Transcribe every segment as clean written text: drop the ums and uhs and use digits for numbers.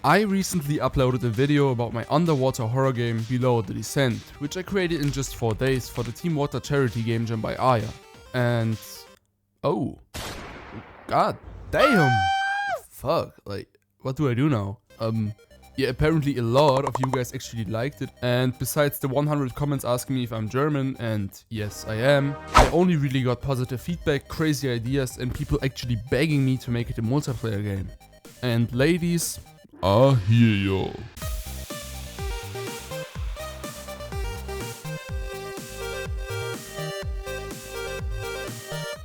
I recently uploaded a video about my underwater horror game Below the Descent, which I created in just 4 days for the teamwater charity game jam by Aya. And... oh. God damn! Fuck, like, what do I do now? Yeah, apparently a lot of you guys actually liked it, and besides the 100 comments asking me if I'm German, and yes I am, I only really got positive feedback, crazy ideas, and people actually begging me to make it a multiplayer game. And ladies, I hear you.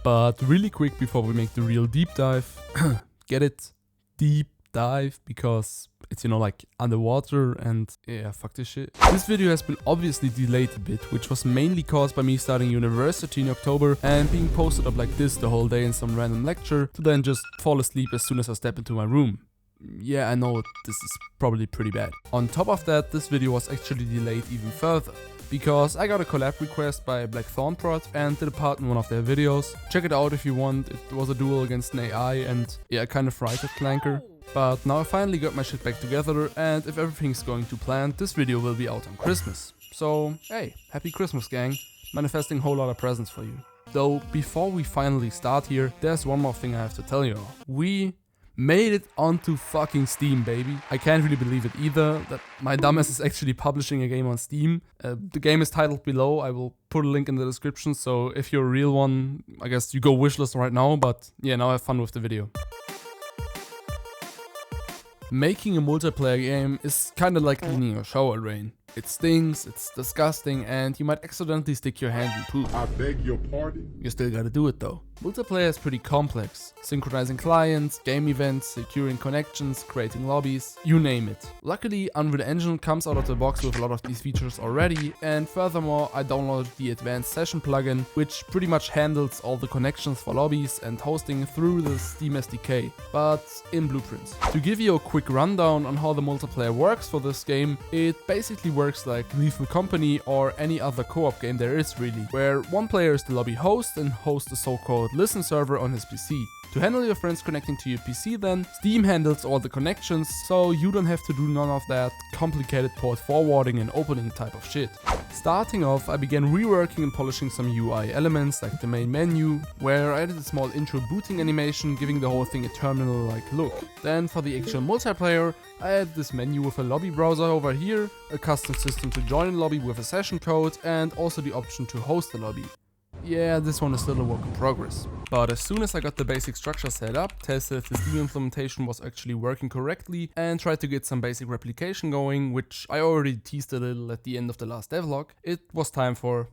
But really quick before we make the real deep dive, get it? Deep dive, because it's, you know, like underwater and yeah, fuck this shit. This video has been obviously delayed a bit, which was mainly caused by me starting university in October and being posted up like this the whole day in some random lecture to then just fall asleep as soon as I step into my room. Yeah, I know this is probably pretty bad. On top of that, this video was actually delayed even further, because I got a collab request by Blackthornprod and did a part in one of their videos. Check it out if you want. It was a duel against an AI and yeah, I kind of fried at Clanker. But now I finally got my shit back together, and if everything's going to plan, this video will be out on Christmas. So hey, happy Christmas gang, manifesting a whole lot of presents for you. Though before we finally start here, there's one more thing I have to tell you all. We made it onto fucking Steam, baby. I can't really believe it either, that my dumbass is actually publishing a game on Steam. The game is titled below, I will put a link in the description, so if you're a real one, I guess you go wishlist right now, but yeah, now have fun with the video. Making a multiplayer game is kinda like cleaning a shower drain. It stinks, it's disgusting, and you might accidentally stick your hand in poop. I beg your pardon? You still gotta do it though. Multiplayer is pretty complex. Synchronizing clients, game events, securing connections, creating lobbies, you name it. Luckily, Unreal Engine comes out of the box with a lot of these features already, and furthermore, I downloaded the Advanced Session plugin, which pretty much handles all the connections for lobbies and hosting through the Steam SDK, but in blueprints. To give you a quick rundown on how the multiplayer works for this game, it basically works like Lethal Company or any other co-op game there is really, where one player is the lobby host and hosts a so-called listen server on his PC. To handle your friends connecting to your PC then, Steam handles all the connections, so you don't have to do none of that complicated port forwarding and opening type of shit. Starting off, I began reworking and polishing some UI elements like the main menu, where I added a small intro booting animation giving the whole thing a terminal-like look. Then for the actual multiplayer, I added this menu with a lobby browser over here, a custom system to join a lobby with a session code, and also the option to host a lobby. Yeah, this one is still a work in progress. But as soon as I got the basic structure set up, tested if the Steam implementation was actually working correctly, and tried to get some basic replication going, which I already teased a little at the end of the last devlog, it was time for...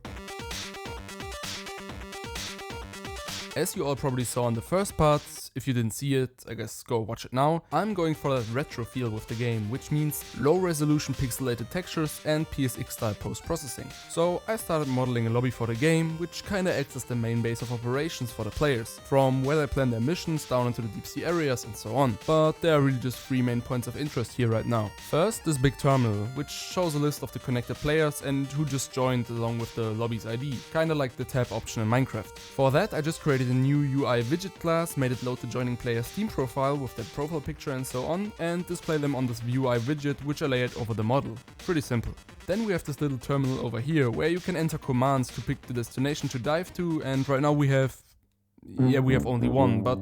As you all probably saw in the first part, if you didn't see it, I guess go watch it now, I'm going for that retro feel with the game, which means low resolution pixelated textures and PSX style post-processing. So I started modeling a lobby for the game, which kinda acts as the main base of operations for the players, from where they plan their missions down into the deep sea areas and so on. But there are really just 3 main points of interest here right now. First, this big terminal, which shows a list of the connected players and who just joined along with the lobby's ID, kinda like the tab option in Minecraft. For that, I just created a new UI widget class, made it load the joining player's Steam profile with their profile picture and so on, and display them on this UI widget, which I layered over the model. Pretty simple. Then we have this little terminal over here, where you can enter commands to pick the destination to dive to, and right now we have... yeah, we have only one, but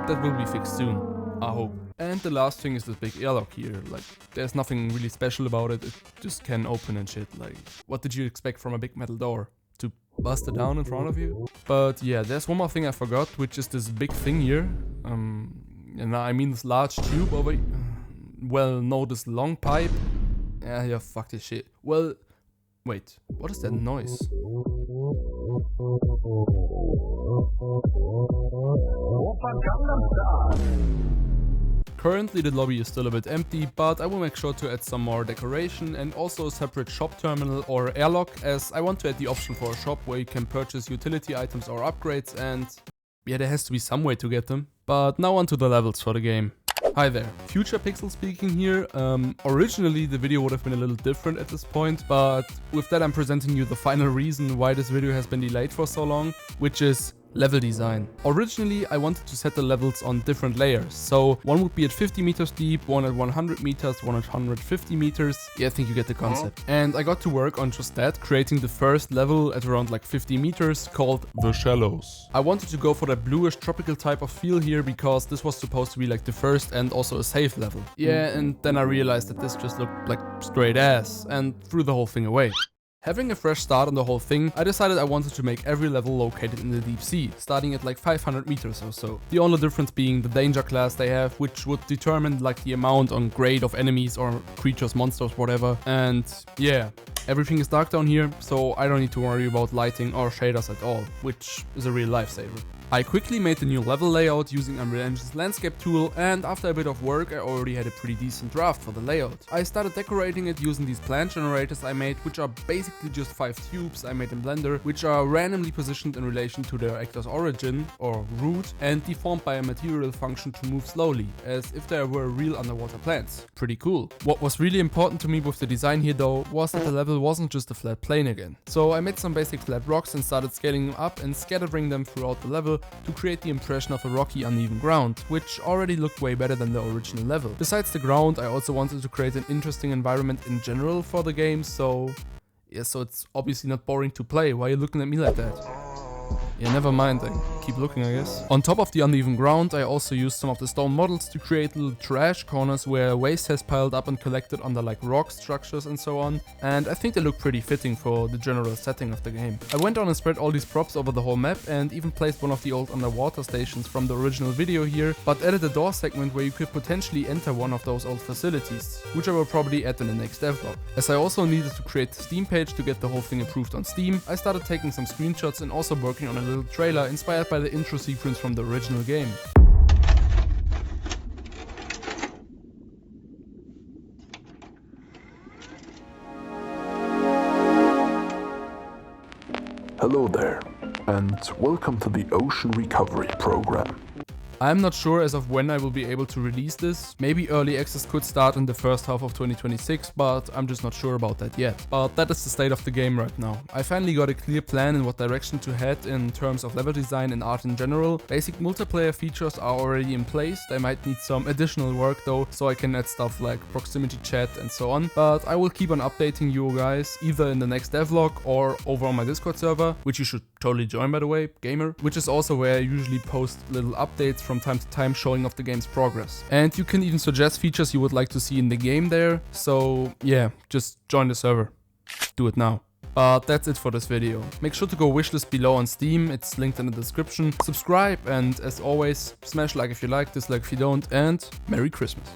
that will be fixed soon, I hope. And the last thing is this big airlock here, like, there's nothing really special about it, it just can open and shit, like, what did you expect from a big metal door? To bust it down in front of you? But yeah, there's one more thing I forgot, which is this big thing here. And I mean this large tube over here. Well, no, this long pipe. Yeah, fuck this shit. Well, wait, what is that noise? Currently the lobby is still a bit empty, but I will make sure to add some more decoration and also a separate shop terminal or airlock, as I want to add the option for a shop where you can purchase utility items or upgrades, and yeah, there has to be some way to get them. But now onto the levels for the game. Hi there, Future Pixel speaking here. Originally the video would have been a little different at this point, but with that I'm presenting you the final reason why this video has been delayed for so long, which is Level design. Originally, I wanted to set the levels on different layers. So one would be at 50 meters deep, one at 100 meters, one at 150 meters. Yeah, I think you get the concept. And I got to work on just that, creating the first level at around like 50 meters called The Shallows. I wanted to go for that bluish tropical type of feel here because this was supposed to be like the first and also a safe level. Yeah, and then I realized that this just looked like straight ass and threw the whole thing away. Having a fresh start on the whole thing, I decided I wanted to make every level located in the deep sea, starting at like 500 meters or so. The only difference being the danger class they have, which would determine like the amount on grade of enemies or creatures, monsters, whatever. And yeah, everything is dark down here, so I don't need to worry about lighting or shaders at all, which is a real lifesaver. I quickly made the new level layout using Unreal Engine's landscape tool, and after a bit of work I already had a pretty decent draft for the layout. I started decorating it using these plant generators I made, which are basically just 5 tubes I made in Blender, which are randomly positioned in relation to their actor's origin, or root, and deformed by a material function to move slowly, as if they were real underwater plants. Pretty cool. What was really important to me with the design here though, was that the level wasn't just a flat plane again. So I made some basic flat rocks and started scaling them up and scattering them throughout the level to create the impression of a rocky uneven ground, which already looked way better than the original level. Besides the ground, I also wanted to create an interesting environment in general for the game, so it's obviously not boring to play. Why are you looking at me like that? Yeah, never mind, I keep looking, I guess. On top of the uneven ground, I also used some of the stone models to create little trash corners where waste has piled up and collected under like rock structures and so on, and I think they look pretty fitting for the general setting of the game. I went on and spread all these props over the whole map and even placed one of the old underwater stations from the original video here, but added a door segment where you could potentially enter one of those old facilities, which I will probably add in the next devlog. As I also needed to create the Steam page to get the whole thing approved on Steam, I started taking some screenshots and also working on a little trailer inspired by the intro sequence from the original game. Hello there, and welcome to the Ocean Recovery Program. I'm not sure as of when I will be able to release this. Maybe early access could start in the first half of 2026, but I'm just not sure about that yet. But that is the state of the game right now. I finally got a clear plan in what direction to head in terms of level design and art in general. Basic multiplayer features are already in place. They might need some additional work though, so I can add stuff like proximity chat and so on. But I will keep on updating you guys either in the next devlog or over on my Discord server, which you should totally join by the way, gamer, which is also where I usually post little updates from time to time showing off the game's progress. And you can even suggest features you would like to see in the game there, so yeah, just join the server. Do it now. But that's it for this video. Make sure to go wishlist below on Steam, it's linked in the description. Subscribe, and as always, smash like if you like, dislike if you don't, and Merry Christmas.